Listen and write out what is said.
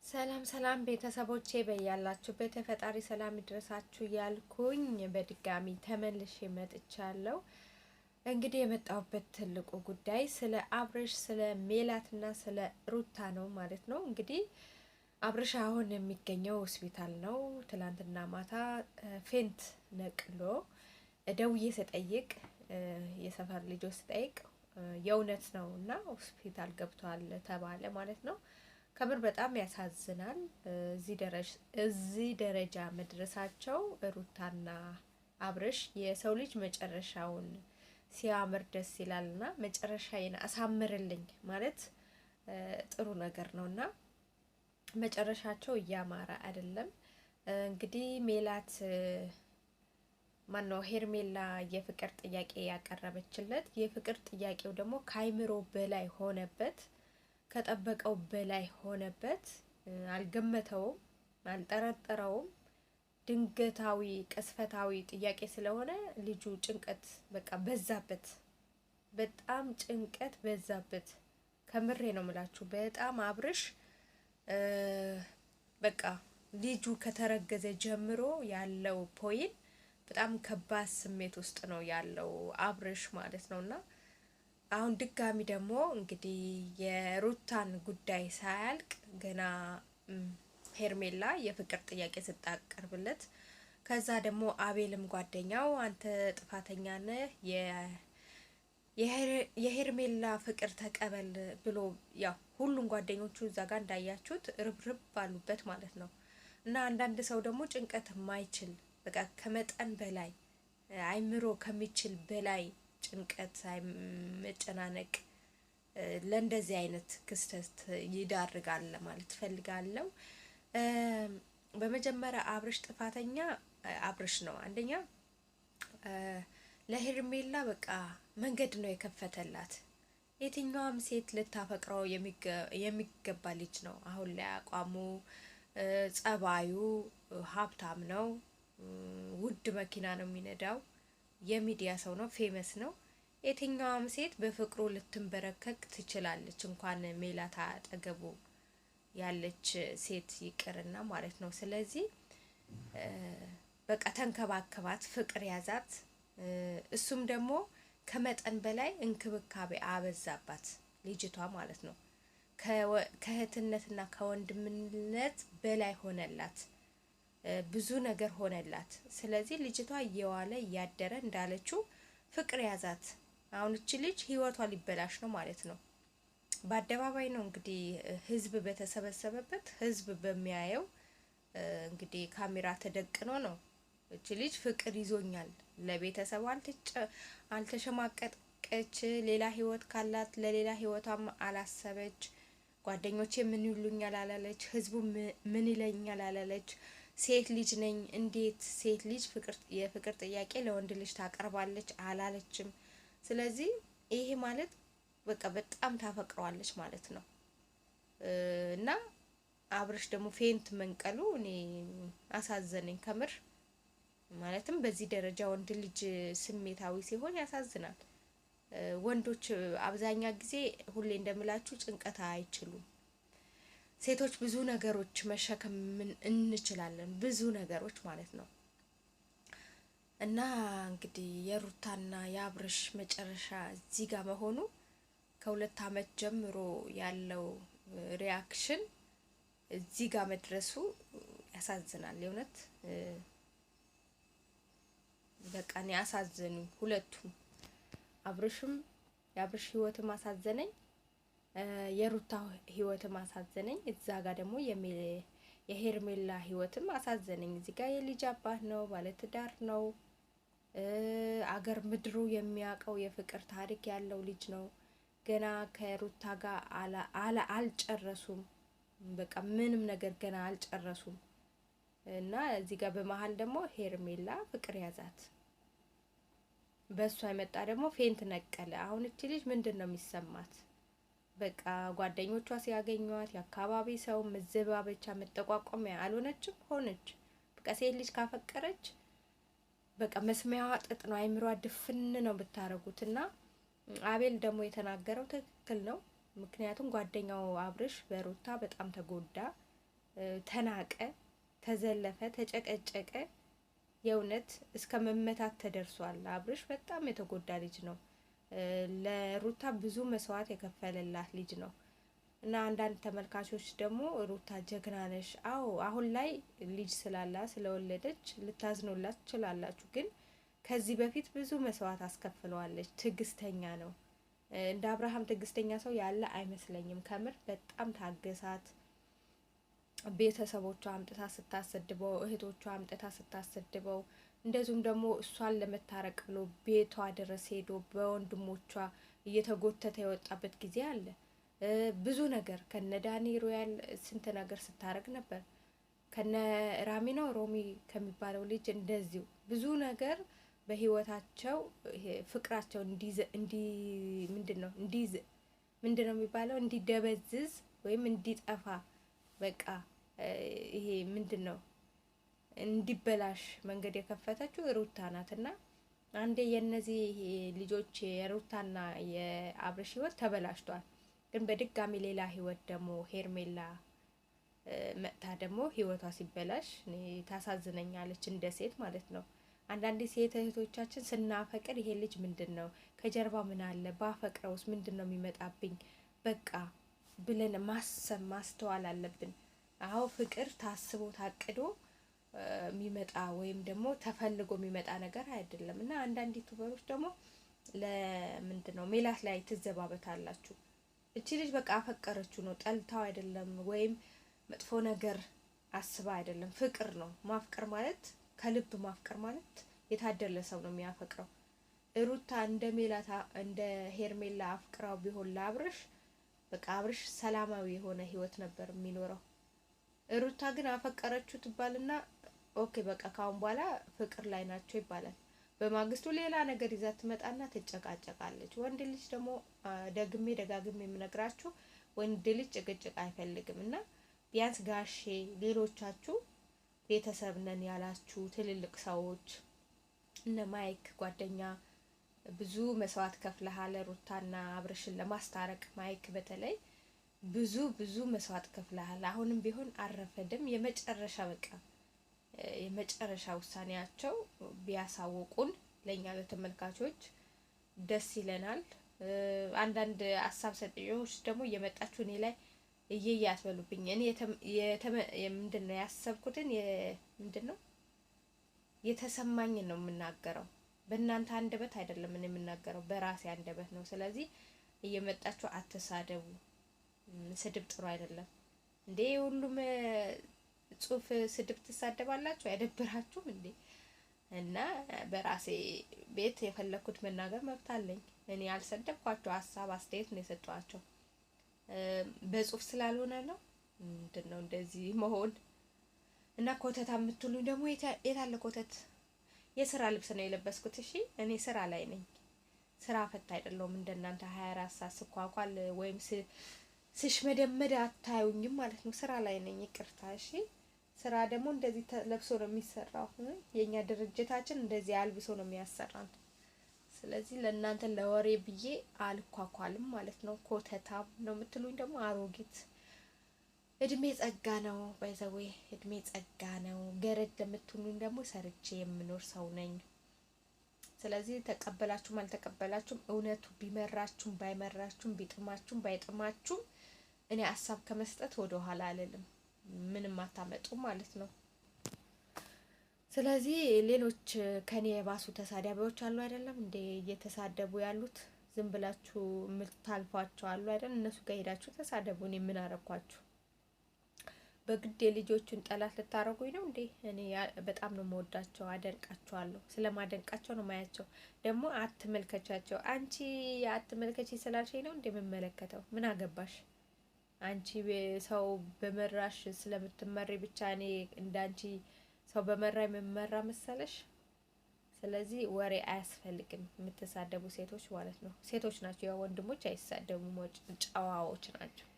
ሰላም ሰላም ቤተሰቦቼ በያላችሁበት የፈጣሪ ሰላም ይድረሳችሁ እያልኩኝ በድጋሚ ተመልሼ መጥቻለሁ። እንግዲህ የመጣሁበት ትልቁ ጉዳይ ስለ አብርሽ፣ ስለ ሜላትና ስለ ሩታ ነው ማለት ነው። እንግዲህ አብርሽ አሁን የሚገኘው ሆስፒታል ነው። ትላንትና ማታ ፌንት ነቅሎ ደውዬ ስጠይቅ የሰፈር ልጆች ስጠይቅ የእውነት ነው እና ሆስፒታል ገብቷል ተባለ ማለት ነው። ከምር በጣም ያሳዝናል። እዚህ ደረጃ መድረሳቸው ሩታና አብርሽ የሰው ልጅ መጨረሻውን ሲያምር ደስ ይላልና መጨረሻዬን አሳምርልኝ ማለት ጥሩ ነገር ነውና መጨረሻቸው እያማረ አይደለም። እንግዲህ ሜላት ማነው ሄርሜላ የፍቅር ጥያቄ ያቀረበችለት የፍቅር ጥያቄው ደግሞ ካይምሮ በላይ ሆነበት። ከጠበቀው በላይ ሆነበት። አልገመተውም፣ አልጠረጠረውም። ድንገታዊ ቅስፈታዊ ጥያቄ ስለሆነ ልጁ ጭንቀት በቃ በዛበት፣ በጣም ጭንቀት በዛበት። ከምሬ ነው የምላችሁ። በጣም አብርሽ በቃ ልጁ ከተረገዘ ጀምሮ ያለው ፖይንት በጣም ከባድ ስሜት ውስጥ ነው ያለው አብርሽ ማለት ነውና አሁን ድጋሚ ደግሞ እንግዲህ የሩታን ጉዳይ ሳያልቅ ገና ሄርሜላ የፍቅር ጥያቄ ስታቀርብለት ከዛ ደግሞ አቤልም ጓደኛው አንተ ጥፋተኛ ነህ የሄርሜላ ፍቅር ተቀበል ብሎ ያው ሁሉም ጓደኞቹ እዛ ጋር እንዳያችሁት ርብርብ ባሉበት ማለት ነው። እና አንዳንድ ሰው ደግሞ ጭንቀት የማይችል በቃ ከመጠን በላይ አይምሮ ከሚችል በላይ ጭንቀት መጨናነቅ ለእንደዚህ አይነት ክስተት ይዳርጋል ማለት ፈልጋለሁ። በመጀመሪያ አብርሽ ጥፋተኛ አብርሽ ነው። አንደኛ ለሄርሜላ በቃ መንገድ ነው የከፈተላት። የትኛውም ሴት ልታፈቅረው የሚገባ ልጅ ነው። አሁን ላይ አቋሙ፣ ጸባዩ፣ ሀብታም ነው፣ ውድ መኪና ነው የሚነዳው፣ የሚዲያ ሰው ነው፣ ፌመስ ነው። የትኛውም ሴት በፍቅሩ ልትንበረከክ ትችላለች። እንኳን ሜላት አጠገቡ ያለች ሴት ይቅርና ማለት ነው። ስለዚህ በቃ ተንከባከባት፣ ፍቅር ያዛት። እሱም ደግሞ ከመጠን በላይ እንክብካቤ አበዛባት ልጅቷ ማለት ነው። ከእህትነትና ከወንድምነት በላይ ሆነላት፣ ብዙ ነገር ሆነላት። ስለዚህ ልጅቷ እየዋለ እያደረ እንዳለችው ፍቅር ያዛት። አሁን እቺ ልጅ ህይወቷ ሊበላሽ ነው ማለት ነው። በአደባባይ ነው እንግዲህ ህዝብ በተሰበሰበበት ህዝብ በሚያየው እንግዲህ ካሜራ ተደቅኖ ነው እቺ ልጅ ፍቅር ይዞኛል፣ ለቤተሰብ አልተሸማቀቀች፣ ሌላ ህይወት ካላት ለሌላ ህይወቷም አላሰበች፣ ጓደኞቼ ምን ይሉኛል አላለች፣ ህዝቡ ምን ይለኛል አላለች። ሴት ልጅ ነኝ፣ እንዴት ሴት ልጅ የፍቅር ጥያቄ ለወንድ ልጅ ታቀርባለች አላለችም። ስለዚህ ይሄ ማለት በቃ በጣም ታፈቅረዋለች ማለት ነው። እና አብርሽ ደግሞ ፌንት መንቀሉ እኔ አሳዘነኝ ከምር። ማለትም በዚህ ደረጃ ወንድ ልጅ ስሜታዊ ሲሆን ያሳዝናል። ወንዶች አብዛኛ ጊዜ ሁሌ እንደምላችሁ ጭንቀት አይችሉም። ሴቶች ብዙ ነገሮች መሸከም እንችላለን፣ ብዙ ነገሮች ማለት ነው። እና እንግዲህ የሩታና የአብርሽ መጨረሻ እዚህ ጋር መሆኑ ከ2 አመት ጀምሮ ያለው ሪያክሽን እዚህ ጋር መድረሱ ያሳዝናል። የእውነት በቃ እኔ አሳዘኑኝ ሁለቱም። አብርሽም የአብርሽ ህይወትም አሳዘነኝ፣ የሩታ ህይወትም አሳዘነኝ። እዛ ጋር ደግሞ የሄርሜላ ህይወትም አሳዘነኝ። እዚህ ጋር የልጅ አባት ነው፣ ባለትዳር ነው፣ አገር ምድሩ የሚያውቀው የፍቅር ታሪክ ያለው ልጅ ነው። ገና ከሩታ ጋር አልጨረሱም። በቃ ምንም ነገር ገና አልጨረሱም። እና እዚህ ጋር በመሀል ደግሞ ሄርሜላ ፍቅር ያዛት። በእሷ የመጣ ደግሞ ፌንት ነቀለ። አሁን እቺ ልጅ ምንድን ነው የሚሰማት? በቃ ጓደኞቿ ሲያገኟት የአካባቢ ሰው መዘባበቻ መጠቋቋሚያ አልሆነችም፣ ሆነች። በቃ ሴት ልጅ ካፈቀረች በቃ መስሚያዋ ጥጥ ነው፣ አይምሯ ድፍን ነው ብታረጉትና አቤል ደግሞ የተናገረው ትክክል ነው። ምክንያቱም ጓደኛው አብርሽ በሩታ በጣም ተጎዳ። ተናቀ፣ ተዘለፈ፣ ተጨቀጨቀ። የእውነት እስከ መመታት ተደርሷል። አብርሽ በጣም የተጎዳ ልጅ ነው። ለሩታ ብዙ መስዋዕት የከፈለላት ልጅ ነው እና አንዳንድ ተመልካቾች ደግሞ ሩታ ጀግና ነሽ፣ አዎ አሁን ላይ ልጅ ስላላት ስለወለደች ልታዝኑላት ትችላላችሁ፣ ግን ከዚህ በፊት ብዙ መስዋዕት አስከፍለዋለች። ትዕግስተኛ ነው። እንደ አብርሃም ትዕግስተኛ ሰው ያለ አይመስለኝም። ከምር በጣም ታገሳት። ቤተሰቦቿ አምጥታ ስታሰድበው፣ እህቶቿ አምጥታ ስታሰድበው፣ እንደዚሁም ደግሞ እሷን ለመታረቅ ብሎ ቤቷ ድረስ ሄዶ በወንድሞቿ እየተጎተተ የወጣበት ጊዜ አለ። ብዙ ነገር ከነ ዳኒ ሮያል ስንት ነገር ስታረግ ነበር። ከነ ራሚ ነው ሮሚ ከሚባለው ልጅ እንደዚሁ ብዙ ነገር በህይወታቸው ፍቅራቸው ምንድነው የሚባለው እንዲደበዝዝ ወይም እንዲጠፋ በቃ ይሄ ምንድነው እንዲበላሽ መንገድ የከፈተችው ሩታ ናትና አንዴ የነዚህ ልጆች የሩታና የአብርሽ ህይወት ተበላሽቷል። ግን በድጋሚ ሌላ ህይወት ደግሞ ሄርሜላ መጥታ ደግሞ ህይወቷ ሲበላሽ ታሳዝነኛለች፣ እንደ ሴት ማለት ነው። አንዳንዴ ሴት እህቶቻችን ስናፈቅር ይሄ ልጅ ምንድን ነው ከጀርባ ምን አለ፣ ባፈቅረውስ ምንድን ነው የሚመጣብኝ በቃ ብለን ማሰብ ማስተዋል አለብን። አዎ ፍቅር ታስቦ ታቅዶ የሚመጣ ወይም ደግሞ ተፈልጎ የሚመጣ ነገር አይደለም። እና አንዳንድ ዩቲዩበሮች ደግሞ ለምንድን ነው ሜላት ላይ ትዘባበታላችሁ። እቺ ልጅ በቃ አፈቀረችው ነው፣ ጠልታው አይደለም፣ ወይም መጥፎ ነገር አስባ አይደለም። ፍቅር ነው። ማፍቀር ማለት ከልብ ማፍቀር ማለት የታደለ ሰው ነው የሚያፈቅረው። ሩታ እንደ ሜላት እንደ ሄርሜላ አፍቅራው ቢሆን ለአብርሽ በቃ አብርሽ ሰላማዊ የሆነ ህይወት ነበር የሚኖረው። ሩታ ግን አፈቀረችው ትባልና ኦኬ በቃ ካሁን በኋላ ፍቅር ላይ ናቸው ይባላል። በማግስቱ ሌላ ነገር ይዛ ትመጣና ትጨቃጨቃለች። ወንድ ልጅ ደግሞ ደግሜ ደጋግሜ የምነግራችሁ ወንድ ልጅ ጭቅጭቅ አይፈልግም። እና ቢያንስ ጋሼ ሌሎቻችሁ ቤተሰብ ነን ያላችሁ ትልልቅ ሰዎች እነ ማይክ ጓደኛ ብዙ መስዋዕት ከፍለሃል ሩታና አብርሽን ለማስታረቅ። ማይክ በተለይ ብዙ መስዋዕት ከፍለሃል። አሁንም ቢሆን አረፈድም። የመጨረሻ በቃ የመጨረሻ ውሳኔያቸው ቢያሳውቁን ለኛ ለተመልካቾች ደስ ይለናል። አንዳንድ ሀሳብ ሰጪዎች ደግሞ እየመጣችሁ እኔ ላይ እየየ አትበሉብኝ። እኔ ምንድነው ያሰብኩትን ምንድነው የተሰማኝን ነው የምናገረው። በእናንተ አንደበት አይደለም እኔ የምናገረው፣ በራሴ አንደበት ነው። ስለዚህ እየመጣችሁ አትሳደቡ። ስድብ ጥሩ አይደለም እንዴ! ሁሉም ጽሁፍ ስድብ ትሳደባላችሁ? አይደብራችሁም እንዴ? እና በራሴ ቤት የፈለኩት መናገር መብት አለኝ። እኔ ያልሰደብኳቸው ሀሳብ አስተያየት ነው የሰጧቸው። በጽሁፍ ስላልሆነ ነው ምንድነው እንደዚህ መሆን። እና ኮተታ የምትሉኝ ደግሞ የታለ ኮተት? የስራ ልብስ ነው የለበስኩት። እሺ እኔ ስራ ላይ ነኝ። ስራ ፈታ አይደለሁም እንደናንተ 24 ሰዓት ስኳኳል ወይም ስሽመደመድ አታዩኝም ማለት ነው። ስራ ላይ ነኝ። ይቅርታ እሺ። ስራ ደግሞ እንደዚህ ተለብሶ ነው የሚሰራው። የኛ ድርጅታችን እንደዚህ አልብሶ ነው የሚያሰራን። ስለዚህ ለእናንተ ለወሬ ብዬ አልኳኳልም ማለት ነው። ኮተታም ነው የምትሉኝ ደግሞ አሮጊት። እድሜ ጸጋ ነው፣ ባይዘዌ እድሜ ጸጋ ነው። ገረድ ለምትሉኝ ደግሞ ሰርቼ የምኖር ሰው ነኝ። ስለዚህ ተቀበላችሁም አልተቀበላችሁም እውነቱ ቢመራችሁም ባይመራችሁም ቢጥማችሁም ባይጥማችሁም እኔ ሀሳብ ከመስጠት ወደ ኋላ አልልም። ምንም አታመጡ ማለት ነው። ስለዚህ ሌሎች ከኔ የባሱ ተሳዳቢዎች አሉ አይደለም እንዴ? እየተሳደቡ ያሉት ዝም ብላችሁ የምታልፏቸው አሉ አይደል? እነሱ ጋር ሄዳችሁ ተሳደቡ። እኔ ምን አረኳችሁ? በግድ የልጆቹን ጠላት ልታረጉኝ ነው እንዴ? እኔ በጣም ነው የምወዳቸው፣ አደንቃቸዋለሁ። ስለማደንቃቸው ነው ማያቸው። ደግሞ አትመልከቻቸው። አንቺ አትመልከቺ ስላልሽኝ ነው እንዴ የምመለከተው? ምን አገባሽ አንቺ? ሰው በመራሽ ስለምትመሪ ብቻ እኔ እንዳንቺ ሰው በመራ የምመራ መሰለሽ? ስለዚህ ወሬ አያስፈልግም። የምትሳደቡ ሴቶች ማለት ነው። ሴቶች ናቸው፣ ያው ወንድሞች አይሳደቡም፣ ጨዋዎች ናቸው።